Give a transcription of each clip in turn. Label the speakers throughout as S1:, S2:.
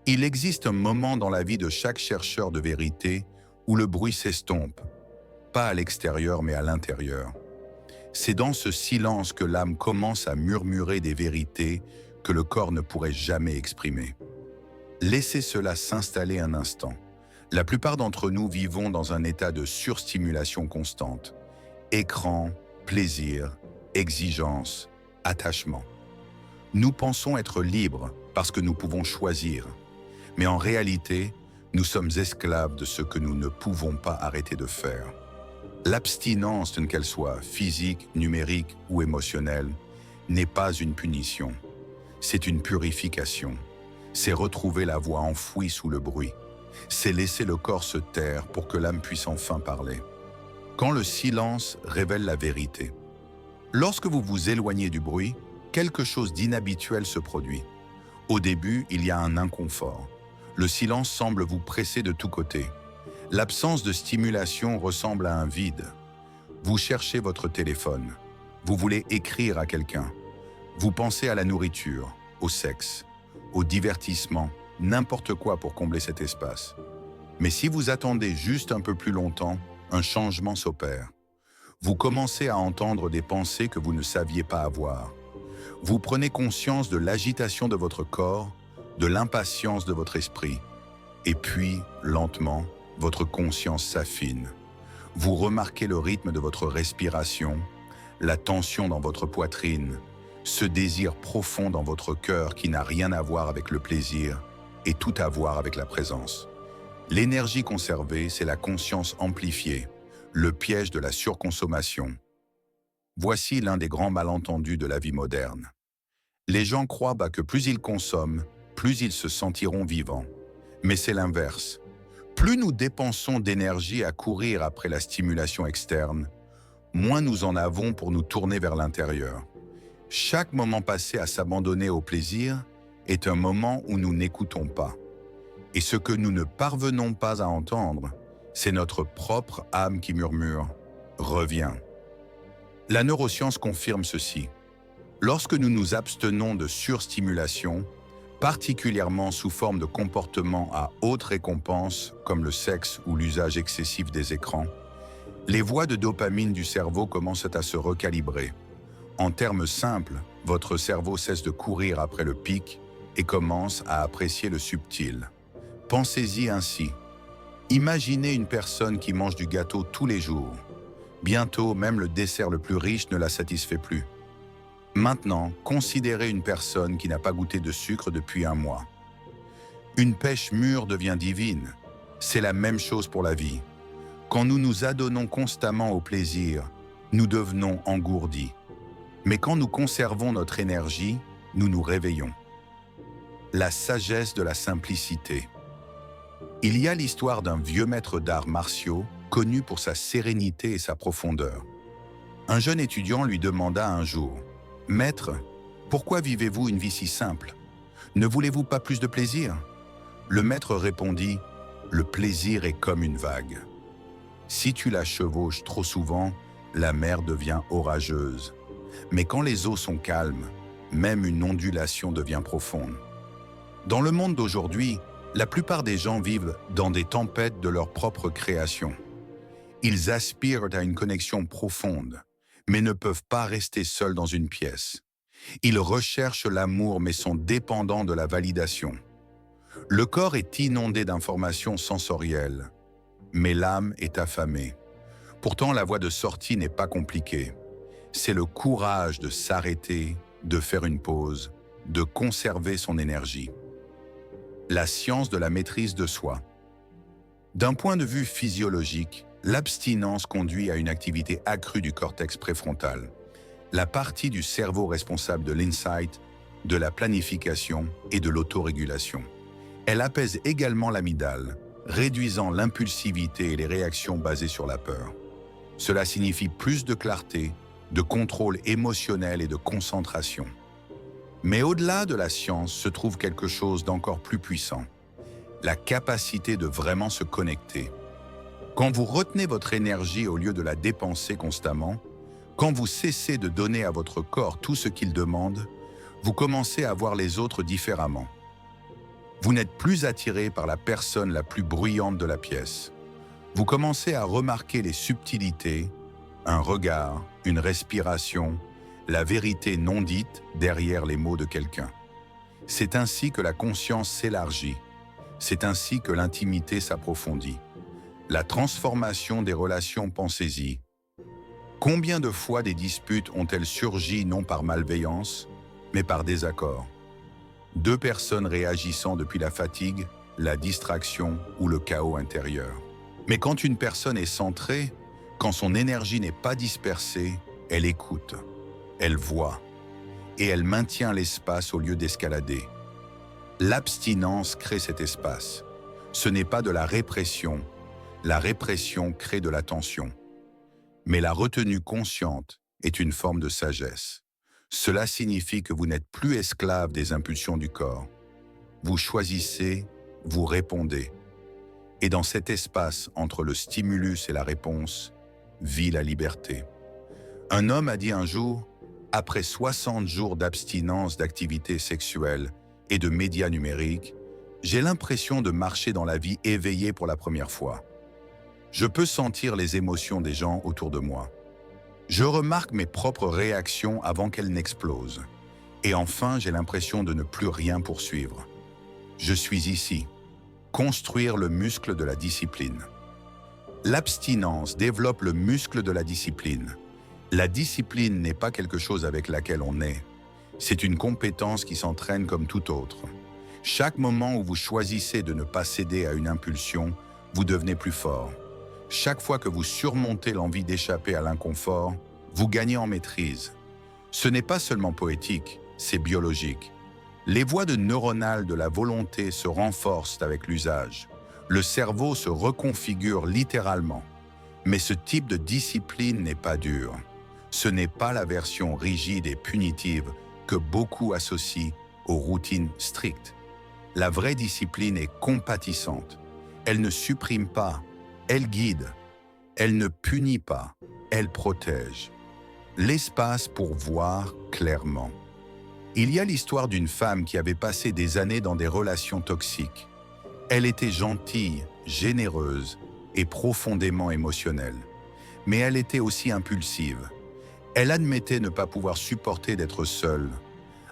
S1: Il existe un moment dans la vie de chaque chercheur de vérité où le bruit s'estompe, pas à l'extérieur mais à l'intérieur. C'est dans ce silence que l'âme commence à murmurer des vérités que le corps ne pourrait jamais exprimer. Laissez cela s'installer un instant. La plupart d'entre nous vivons dans un état de surstimulation constante. Écran, plaisir, exigence, attachement. Nous pensons être libres parce que nous pouvons choisir. Mais en réalité, nous sommes esclaves de ce que nous ne pouvons pas arrêter de faire. L'abstinence, qu'elle soit physique, numérique ou émotionnelle, n'est pas une punition. C'est une purification. C'est retrouver la voix enfouie sous le bruit. C'est laisser le corps se taire pour que l'âme puisse enfin parler. Quand le silence révèle la vérité. Lorsque vous vous éloignez du bruit, quelque chose d'inhabituel se produit. Au début, il y a un inconfort. Le silence semble vous presser de tous côtés. L'absence de stimulation ressemble à un vide. Vous cherchez votre téléphone. Vous voulez écrire à quelqu'un. Vous pensez à la nourriture, au sexe, au divertissement, n'importe quoi pour combler cet espace. Mais si vous attendez juste un peu plus longtemps, un changement s'opère. Vous commencez à entendre des pensées que vous ne saviez pas avoir. Vous prenez conscience de l'agitation de votre corps, de l'impatience de votre esprit. Et puis, lentement, votre conscience s'affine. Vous remarquez le rythme de votre respiration, la tension dans votre poitrine, ce désir profond dans votre cœur qui n'a rien à voir avec le plaisir et tout à voir avec la présence. L'énergie conservée, c'est la conscience amplifiée, le piège de la surconsommation. Voici l'un des grands malentendus de la vie moderne. Les gens croient que plus ils consomment, plus ils se sentiront vivants. Mais c'est l'inverse. Plus nous dépensons d'énergie à courir après la stimulation externe, moins nous en avons pour nous tourner vers l'intérieur. Chaque moment passé à s'abandonner au plaisir est un moment où nous n'écoutons pas. Et ce que nous ne parvenons pas à entendre, c'est notre propre âme qui murmure « Reviens ». La neuroscience confirme ceci. Lorsque nous nous abstenons de surstimulation, particulièrement sous forme de comportements à haute récompense, comme le sexe ou l'usage excessif des écrans, les voies de dopamine du cerveau commencent à se recalibrer. En termes simples, votre cerveau cesse de courir après le pic et commence à apprécier le subtil. Pensez-y ainsi. Imaginez une personne qui mange du gâteau tous les jours. Bientôt, même le dessert le plus riche ne la satisfait plus. Maintenant, considérez une personne qui n'a pas goûté de sucre depuis un mois. Une pêche mûre devient divine. C'est la même chose pour la vie. Quand nous nous adonnons constamment au plaisir, nous devenons engourdis. Mais quand nous conservons notre énergie, nous nous réveillons. La sagesse de la simplicité. Il y a l'histoire d'un vieux maître d'arts martiaux, connu pour sa sérénité et sa profondeur. Un jeune étudiant lui demanda un jour « Maître, pourquoi vivez-vous une vie si simple? Ne voulez-vous pas plus de plaisir ?» Le maître répondit « Le plaisir est comme une vague. Si tu la chevauches trop souvent, la mer devient orageuse. Mais quand les eaux sont calmes, même une ondulation devient profonde. » Dans le monde d'aujourd'hui, la plupart des gens vivent dans des tempêtes de leur propre création. Ils aspirent à une connexion profonde, mais ne peuvent pas rester seuls dans une pièce. Ils recherchent l'amour mais sont dépendants de la validation. Le corps est inondé d'informations sensorielles, mais l'âme est affamée. Pourtant, la voie de sortie n'est pas compliquée. C'est le courage de s'arrêter, de faire une pause, de conserver son énergie. La science de la maîtrise de soi. D'un point de vue physiologique, l'abstinence conduit à une activité accrue du cortex préfrontal, la partie du cerveau responsable de l'insight, de la planification et de l'autorégulation. Elle apaise également l'amygdale, réduisant l'impulsivité et les réactions basées sur la peur. Cela signifie plus de clarté, de contrôle émotionnel et de concentration. Mais au-delà de la science se trouve quelque chose d'encore plus puissant, la capacité de vraiment se connecter. Quand vous retenez votre énergie au lieu de la dépenser constamment, quand vous cessez de donner à votre corps tout ce qu'il demande, vous commencez à voir les autres différemment. Vous n'êtes plus attiré par la personne la plus bruyante de la pièce. Vous commencez à remarquer les subtilités, un regard, une respiration, la vérité non dite derrière les mots de quelqu'un. C'est ainsi que la conscience s'élargit. C'est ainsi que l'intimité s'approfondit. La transformation des relations, pensez-y. Combien de fois des disputes ont-elles surgi non par malveillance, mais par désaccord? Deux personnes réagissant depuis la fatigue, la distraction ou le chaos intérieur. Mais quand une personne est centrée, quand son énergie n'est pas dispersée, elle écoute, elle voit, et elle maintient l'espace au lieu d'escalader. L'abstinence crée cet espace. Ce n'est pas de la répression crée de la tension. Mais la retenue consciente est une forme de sagesse. Cela signifie que vous n'êtes plus esclave des impulsions du corps. Vous choisissez, vous répondez. Et dans cet espace entre le stimulus et la réponse, vit la liberté. Un homme a dit un jour, après 60 jours d'abstinence d'activités sexuelles et de médias numériques, j'ai l'impression de marcher dans la vie éveillé pour la première fois. Je peux sentir les émotions des gens autour de moi. Je remarque mes propres réactions avant qu'elles n'explosent. Et enfin, j'ai l'impression de ne plus rien poursuivre. Je suis ici. Construire le muscle de la discipline. L'abstinence développe le muscle de la discipline. La discipline n'est pas quelque chose avec laquelle on naît. C'est une compétence qui s'entraîne comme tout autre. Chaque moment où vous choisissez de ne pas céder à une impulsion, vous devenez plus fort. Chaque fois que vous surmontez l'envie d'échapper à l'inconfort, vous gagnez en maîtrise. Ce n'est pas seulement poétique, c'est biologique. Les voies neuronales de la volonté se renforcent avec l'usage. Le cerveau se reconfigure littéralement. Mais ce type de discipline n'est pas dur. Ce n'est pas la version rigide et punitive que beaucoup associent aux routines strictes. La vraie discipline est compatissante. Elle ne supprime pas, elle guide. Elle ne punit pas, elle protège. L'espace pour voir clairement. Il y a l'histoire d'une femme qui avait passé des années dans des relations toxiques. Elle était gentille, généreuse et profondément émotionnelle. Mais elle était aussi impulsive. Elle admettait ne pas pouvoir supporter d'être seule.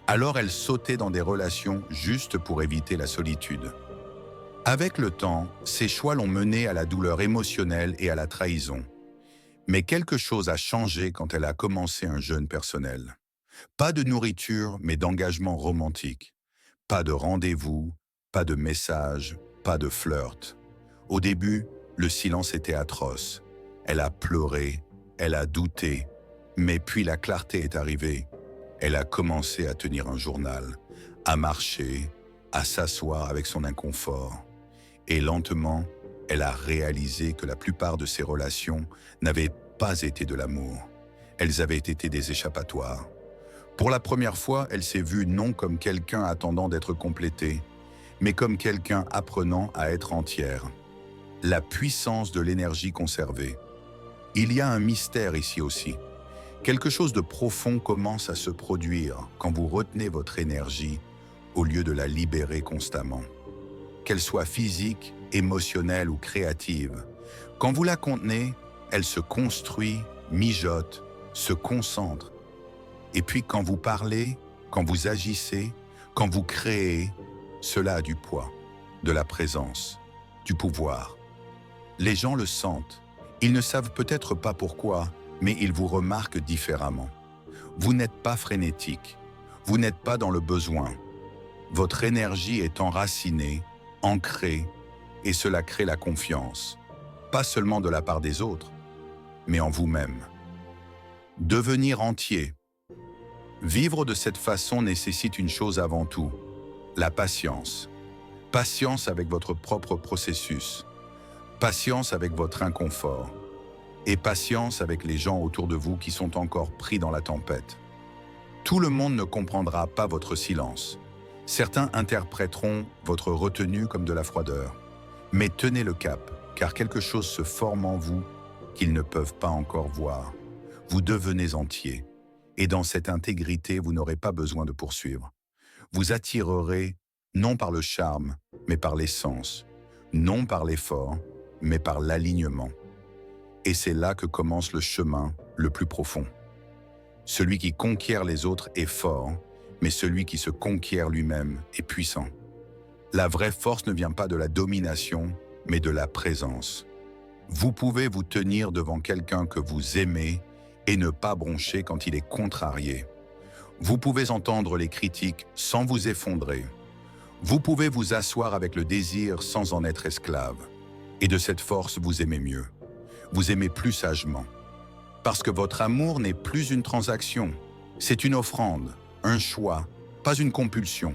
S1: Alors elle sautait dans des relations juste pour éviter la solitude. Avec le temps, ses choix l'ont menée à la douleur émotionnelle et à la trahison. Mais quelque chose a changé quand elle a commencé un jeûne personnel. Pas de nourriture, mais d'engagement romantique. Pas de rendez-vous, pas de messages, pas de flirt. Au début, le silence était atroce. Elle a pleuré, elle a douté, mais puis la clarté est arrivée. Elle a commencé à tenir un journal, à marcher, à s'asseoir avec son inconfort. Et lentement, elle a réalisé que la plupart de ses relations n'avaient pas été de l'amour. Elles avaient été des échappatoires. Pour la première fois, elle s'est vue non comme quelqu'un attendant d'être complété, mais comme quelqu'un apprenant à être entière. La puissance de l'énergie conservée. Il y a un mystère ici aussi. Quelque chose de profond commence à se produire quand vous retenez votre énergie au lieu de la libérer constamment. Qu'elle soit physique, émotionnelle ou créative. Quand vous la contenez, elle se construit, mijote, se concentre. Et puis quand vous parlez, quand vous agissez, quand vous créez, cela a du poids, de la présence, du pouvoir. Les gens le sentent. Ils ne savent peut-être pas pourquoi, mais ils vous remarquent différemment. Vous n'êtes pas frénétique. Vous n'êtes pas dans le besoin. Votre énergie est enracinée, ancrée, et cela crée la confiance. Pas seulement de la part des autres, mais en vous-même. Devenir entier. Vivre de cette façon nécessite une chose avant tout, la patience. Patience avec votre propre processus. Patience avec votre inconfort. Et patience avec les gens autour de vous qui sont encore pris dans la tempête. Tout le monde ne comprendra pas votre silence. Certains interpréteront votre retenue comme de la froideur. Mais tenez le cap, car quelque chose se forme en vous qu'ils ne peuvent pas encore voir. Vous devenez entier. Et dans cette intégrité, vous n'aurez pas besoin de poursuivre. Vous attirerez non par le charme, mais par l'essence, non par l'effort, mais par l'alignement. Et c'est là que commence le chemin le plus profond. Celui qui conquiert les autres est fort, mais celui qui se conquiert lui-même est puissant. La vraie force ne vient pas de la domination, mais de la présence. Vous pouvez vous tenir devant quelqu'un que vous aimez et ne pas broncher quand il est contrarié. Vous pouvez entendre les critiques sans vous effondrer. Vous pouvez vous asseoir avec le désir sans en être esclave. Et de cette force, vous aimez mieux. Vous aimez plus sagement. Parce que votre amour n'est plus une transaction. C'est une offrande, un choix, pas une compulsion.